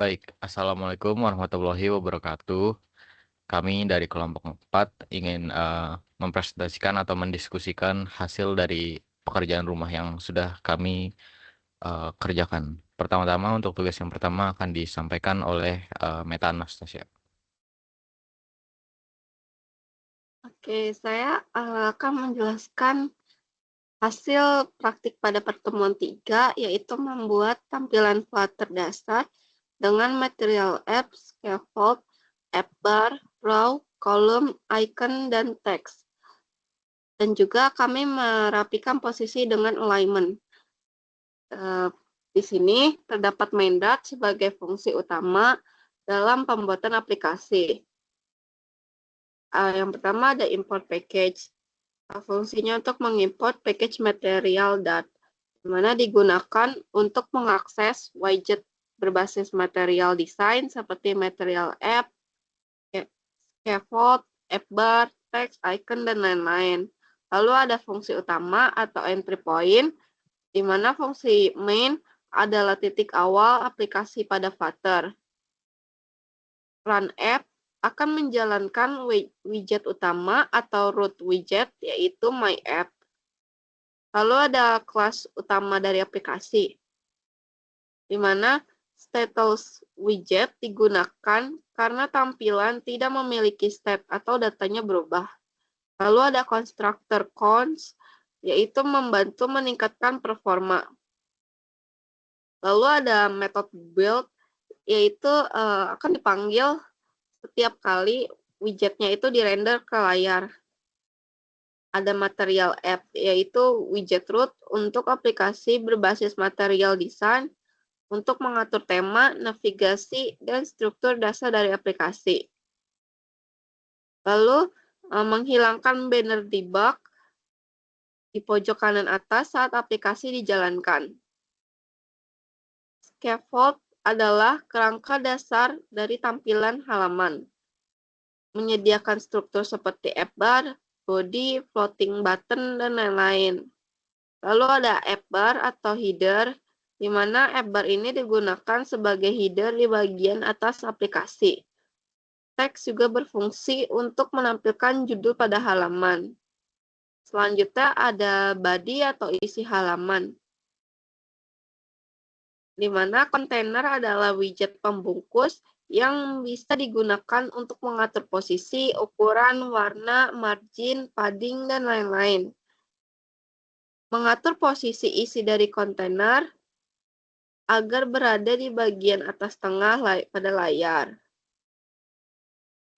Baik, Assalamualaikum warahmatullahi wabarakatuh. Kami dari kelompok 4 ingin mempresentasikan atau mendiskusikan hasil dari pekerjaan rumah yang sudah kami kerjakan. Pertama-tama untuk tugas yang pertama akan disampaikan oleh Meta Anastasia. Oke, saya akan menjelaskan hasil praktik pada pertemuan 3, yaitu membuat tampilan Flutter dasar dengan material app, scaffold, app bar, row, kolom, icon, dan teks. Dan juga kami merapikan posisi dengan alignment. Di sini terdapat main dot sebagai fungsi utama dalam pembuatan aplikasi. Yang pertama ada import package. Fungsinya untuk mengimport package material dot, di mana digunakan untuk mengakses widget berbasis material desain seperti material app, scaffold, app bar, text, icon, dan lain-lain. Lalu ada fungsi utama atau entry point, di mana fungsi main adalah titik awal aplikasi pada Flutter. Run app akan menjalankan widget utama atau root widget, yaitu my app. Lalu ada kelas utama dari aplikasi, di mana status widget digunakan karena tampilan tidak memiliki state atau datanya berubah. Lalu ada constructor cons, yaitu membantu meningkatkan performa. Lalu ada method build, yaitu akan dipanggil setiap kali widgetnya itu dirender ke layar. Ada material app, yaitu widget root untuk aplikasi berbasis material design untuk mengatur tema, navigasi, dan struktur dasar dari aplikasi. Lalu, menghilangkan banner debug di pojok kanan atas saat aplikasi dijalankan. Scaffold adalah kerangka dasar dari tampilan halaman. Menyediakan struktur seperti app bar, body, floating button, dan lain-lain. Lalu ada app bar atau header, di mana app bar ini digunakan sebagai header di bagian atas aplikasi. Teks juga berfungsi untuk menampilkan judul pada halaman. Selanjutnya ada body atau isi halaman, di mana kontainer adalah widget pembungkus yang bisa digunakan untuk mengatur posisi, ukuran, warna, margin, padding, dan lain-lain. Mengatur posisi isi dari kontainer agar berada di bagian atas tengah pada layar.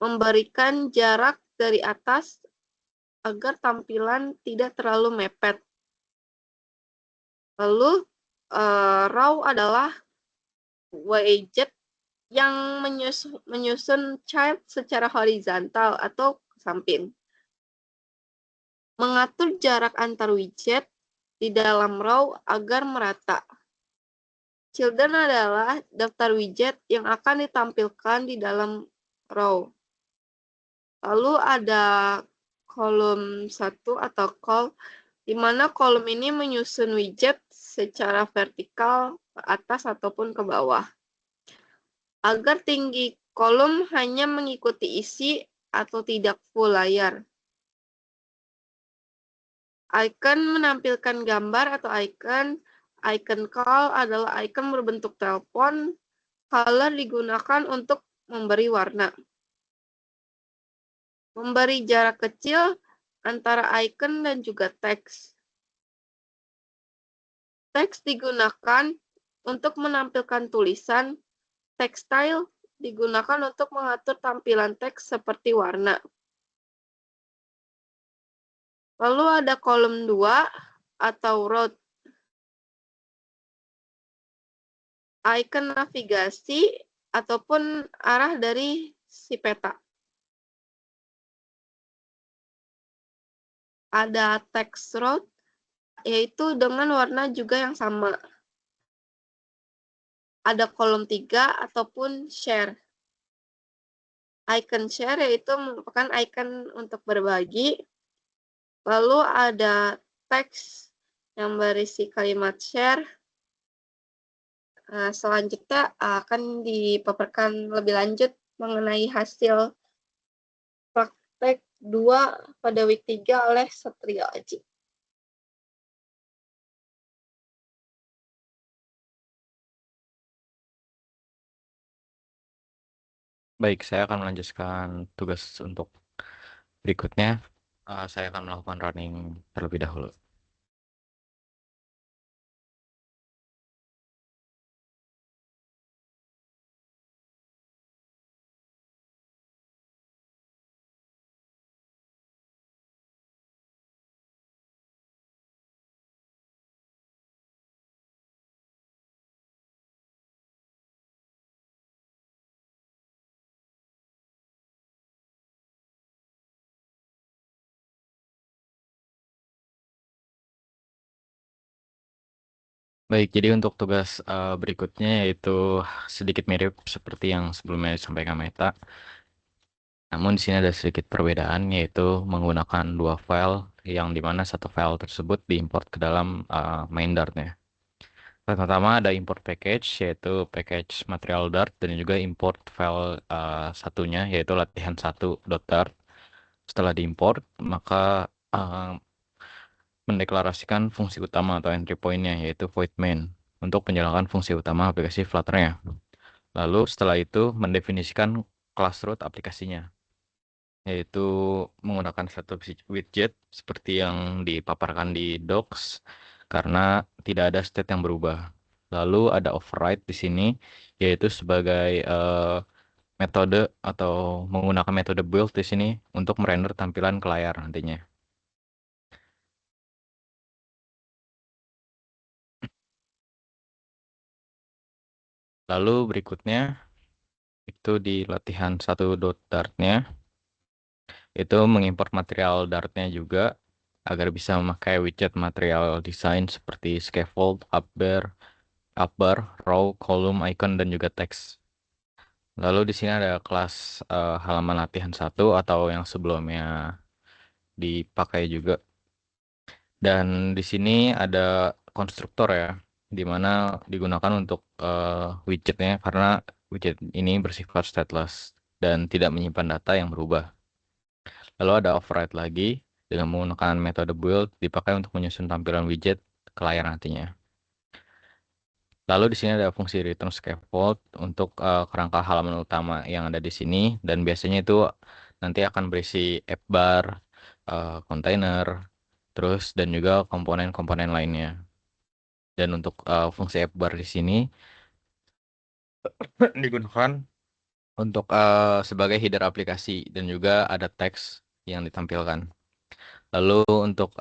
Memberikan jarak dari atas agar tampilan tidak terlalu mepet. Lalu, row adalah widget yang menyusun chart secara horizontal atau ke samping. Mengatur jarak antar widget di dalam row agar merata. Children adalah daftar widget yang akan ditampilkan di dalam row. Lalu ada kolom 1 atau call, di mana kolom ini menyusun widget secara vertikal ke atas ataupun ke bawah. Agar tinggi kolom hanya mengikuti isi atau tidak full layar. Icon menampilkan gambar atau icon. Icon call adalah icon berbentuk telepon. Color digunakan untuk memberi warna. Memberi jarak kecil antara icon dan juga teks. Teks digunakan untuk menampilkan tulisan. Text-style digunakan untuk mengatur tampilan teks seperti warna. Lalu ada kolom 2 atau road. Icon navigasi ataupun arah dari si peta. Ada text road, yaitu dengan warna juga yang sama. Ada kolom 3 ataupun share. Icon share yaitu merupakan icon untuk berbagi. Lalu ada teks yang berisi kalimat share. Selanjutnya akan dipaparkan lebih lanjut mengenai hasil praktek 2 pada week 3 oleh Satrio Aji. Baik, saya akan melanjutkan tugas untuk berikutnya. Saya akan melakukan running terlebih dahulu. Baik, jadi untuk tugas berikutnya yaitu sedikit mirip seperti yang sebelumnya disampaikan Meta. Namun di sini ada sedikit perbedaan yaitu menggunakan dua file yang dimana satu file tersebut diimport ke dalam main Dart-nya. Pertama ada import package yaitu package material Dart dan juga import file satunya yaitu latihan1.dart. Setelah diimport maka mendeklarasikan fungsi utama atau entry point-nya yaitu void main untuk menjalankan fungsi utama aplikasi Flutter-nya. Lalu setelah itu mendefinisikan class root aplikasinya, yaitu menggunakan satu widget seperti yang dipaparkan di docs karena tidak ada state yang berubah. Lalu ada override di sini, yaitu sebagai metode atau menggunakan metode build di sini untuk merender tampilan ke layar nantinya. Lalu berikutnya itu di latihan 1.dart-nya itu mengimport material Dart-nya juga agar bisa memakai widget material desain seperti scaffold, upbar, row, column, icon, dan juga teks. Lalu di sini ada kelas halaman latihan 1 atau yang sebelumnya dipakai juga. Dan di sini ada konstruktor ya, di mana digunakan untuk widgetnya karena widget ini bersifat stateless dan tidak menyimpan data yang berubah. Lalu ada override lagi dengan menggunakan metode build dipakai untuk menyusun tampilan widget ke layar nantinya. Lalu di sini ada fungsi return scaffold untuk kerangka halaman utama yang ada di sini dan biasanya itu nanti akan berisi app bar, container, terus dan juga komponen-komponen lainnya. Dan untuk fungsi app bar di sini digunakan untuk sebagai header aplikasi dan juga ada teks yang ditampilkan. Lalu untuk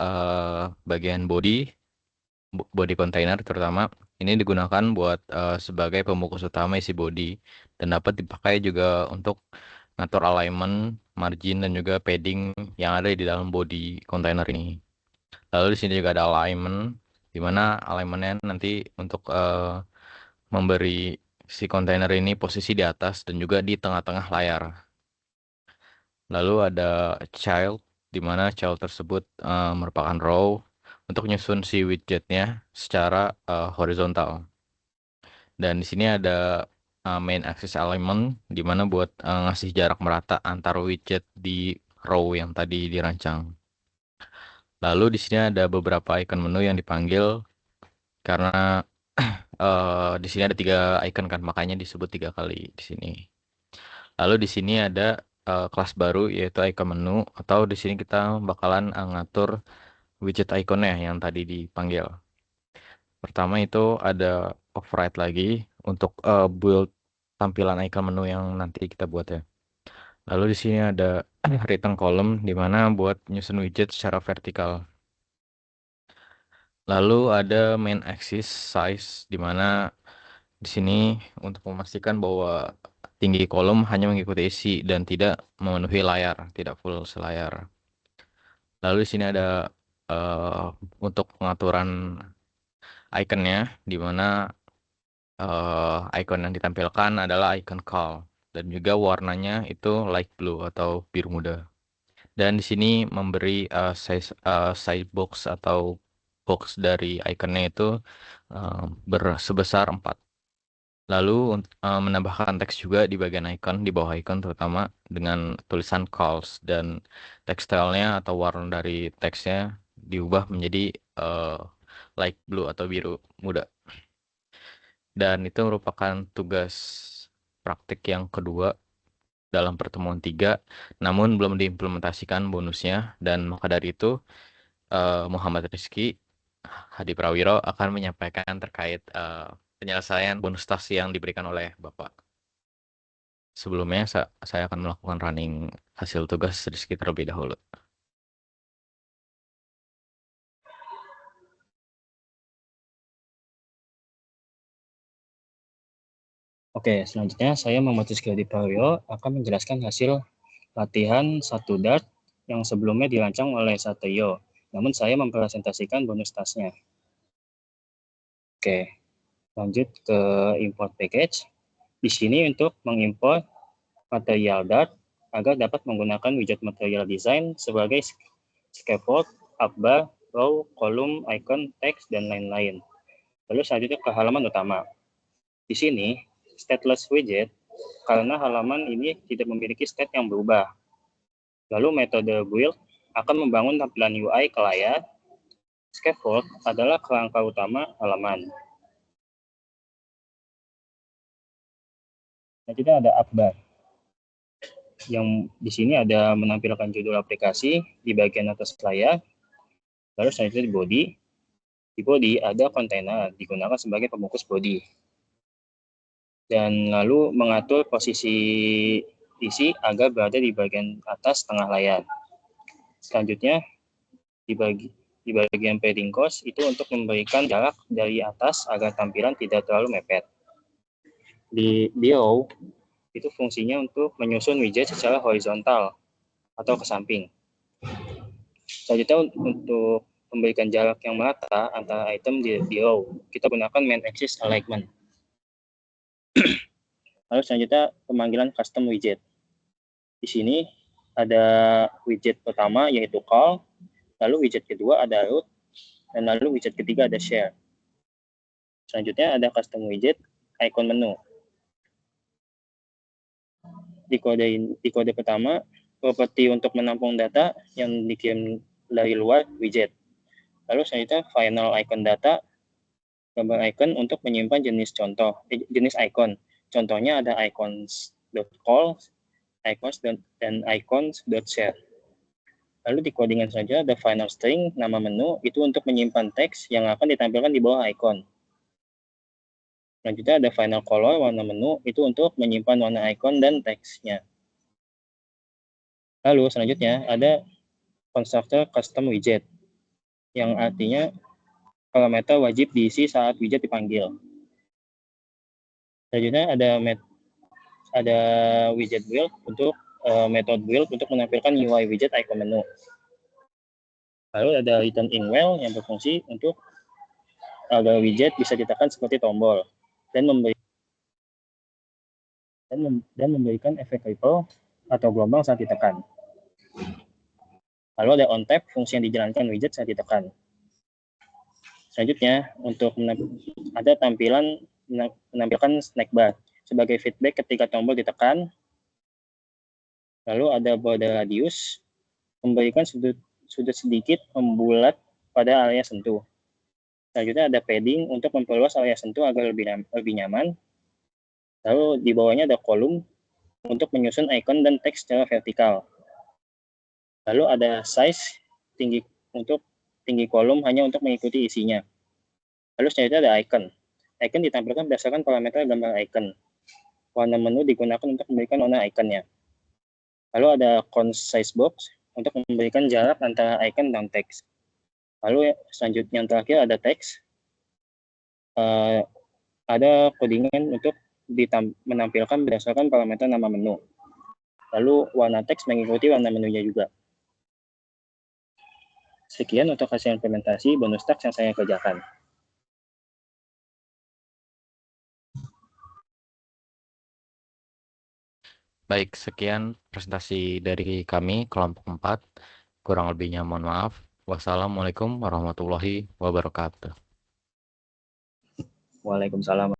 bagian body container terutama ini digunakan buat sebagai pembungkus utama isi body dan dapat dipakai juga untuk ngatur alignment, margin dan juga padding yang ada di dalam body container ini. Lalu di sini juga ada alignment di mana alignmentnya nanti untuk memberi si container ini posisi di atas dan juga di tengah-tengah layar. Lalu ada child di mana child tersebut merupakan row untuk nyusun si widgetnya secara horizontal. Dan di sini ada main axis element di mana buat ngasih jarak merata antar widget di row yang tadi dirancang. Lalu di sini ada beberapa icon menu yang dipanggil karena di sini ada 3 icon kan, makanya disebut 3 kali di sini. Lalu di sini ada kelas baru yaitu icon menu atau di sini kita bakalan ngatur widget iconnya yang tadi dipanggil. Pertama itu ada override lagi untuk build tampilan icon menu yang nanti kita buat ya. Lalu di sini ada return column di mana buat nyusun widget secara vertikal. Lalu ada main axis size di mana di sini untuk memastikan bahwa tinggi kolom hanya mengikuti isi dan tidak memenuhi layar, tidak full selayar. Lalu di sini ada eh, untuk pengaturan iconnya di mana icon yang ditampilkan adalah icon call dan juga warnanya itu light blue atau biru muda. Dan di sini memberi size box atau box dari iconnya itu sebesar 4. Lalu menambahkan teks juga di bagian icon, di bawah icon terutama dengan tulisan calls, dan tekstilnya atau warna dari teksnya diubah menjadi eh, light blue atau biru muda. Dan itu merupakan tugas praktik yang kedua dalam pertemuan 3, namun belum diimplementasikan bonusnya, dan maka dari itu Muhammad Rizky Hadi Prawiro akan menyampaikan terkait penyelesaian bonus tas yang diberikan oleh Bapak. Sebelumnya saya akan melakukan running hasil tugas Rizky terlebih dahulu. Oke, selanjutnya saya Muhammad Rizky Hadi Prawiro akan menjelaskan hasil latihan 1 Dart yang sebelumnya dirancang oleh Satrio, namun saya mempresentasikan bonus tasnya. Oke, lanjut ke import package. Di sini untuk mengimport material Dart agar dapat menggunakan widget material design sebagai scaffold, upbar, row, kolom, icon, text, dan lain-lain. Lalu selanjutnya ke halaman utama. Di sini, stateless widget karena halaman ini tidak memiliki state yang berubah. Lalu metode build akan membangun tampilan UI ke layar. Scaffold adalah kerangka utama halaman. Selanjutnya ada upbar, yang di sini ada menampilkan judul aplikasi di bagian atas layar. Lalu selanjutnya di body. Di body ada kontainer digunakan sebagai pembungkus body. Dan lalu mengatur posisi isi agar berada di bagian atas tengah layar. Selanjutnya di bagian padding cost itu untuk memberikan jarak dari atas agar tampilan tidak terlalu mepet. Di row itu fungsinya untuk menyusun widget secara horizontal atau ke samping. Selanjutnya untuk memberikan jarak yang merata antara item di row, kita gunakan main axis alignment. Lalu selanjutnya pemanggilan custom widget. Di sini ada widget pertama yaitu call, lalu widget kedua ada root, dan lalu widget ketiga ada share. Selanjutnya ada custom widget icon menu. Di kode pertama, properti untuk menampung data yang dikirim dari luar widget. Lalu selanjutnya final icon data, gambar icon untuk menyimpan jenis icon. Contohnya ada icons.call, icons dan icons.share. Lalu di codingan saja ada final string, nama menu, itu untuk menyimpan teks yang akan ditampilkan di bawah icon. Selanjutnya ada final color, warna menu, itu untuk menyimpan warna icon dan teksnya. Lalu selanjutnya ada constructor custom widget, yang artinya parameter wajib diisi saat widget dipanggil. Selanjutnya ada widget build untuk method build untuk menampilkan UI widget icon menu. Lalu ada return in well yang berfungsi untuk agar widget bisa ditekan seperti tombol dan memberikan efek ripple atau gelombang saat ditekan. Lalu ada on tap, fungsi yang dijalankan widget saat ditekan. Selanjutnya untuk ada tampilan menampilkan snack bar sebagai feedback ketika tombol ditekan. Lalu ada border radius, memberikan sudut sedikit membulat pada area sentuh. Selanjutnya ada padding untuk memperluas area sentuh agar lebih nyaman. Lalu di bawahnya ada kolom untuk menyusun icon dan teks secara vertikal. Lalu ada size untuk tinggi kolom hanya untuk mengikuti isinya. Lalu selanjutnya ada icon. Icon ditampilkan berdasarkan parameter gambar icon. Warna menu digunakan untuk memberikan warna iconnya. Lalu ada concise box untuk memberikan jarak antara icon dan teks. Lalu selanjutnya yang terakhir ada teks. Ada codingan untuk menampilkan berdasarkan parameter nama menu. Lalu warna teks mengikuti warna menunya juga. Sekian untuk hasil implementasi bonus task yang saya kerjakan. Baik, sekian presentasi dari kami kelompok 4. Kurang lebihnya mohon maaf. Wassalamualaikum warahmatullahi wabarakatuh. Waalaikumsalam.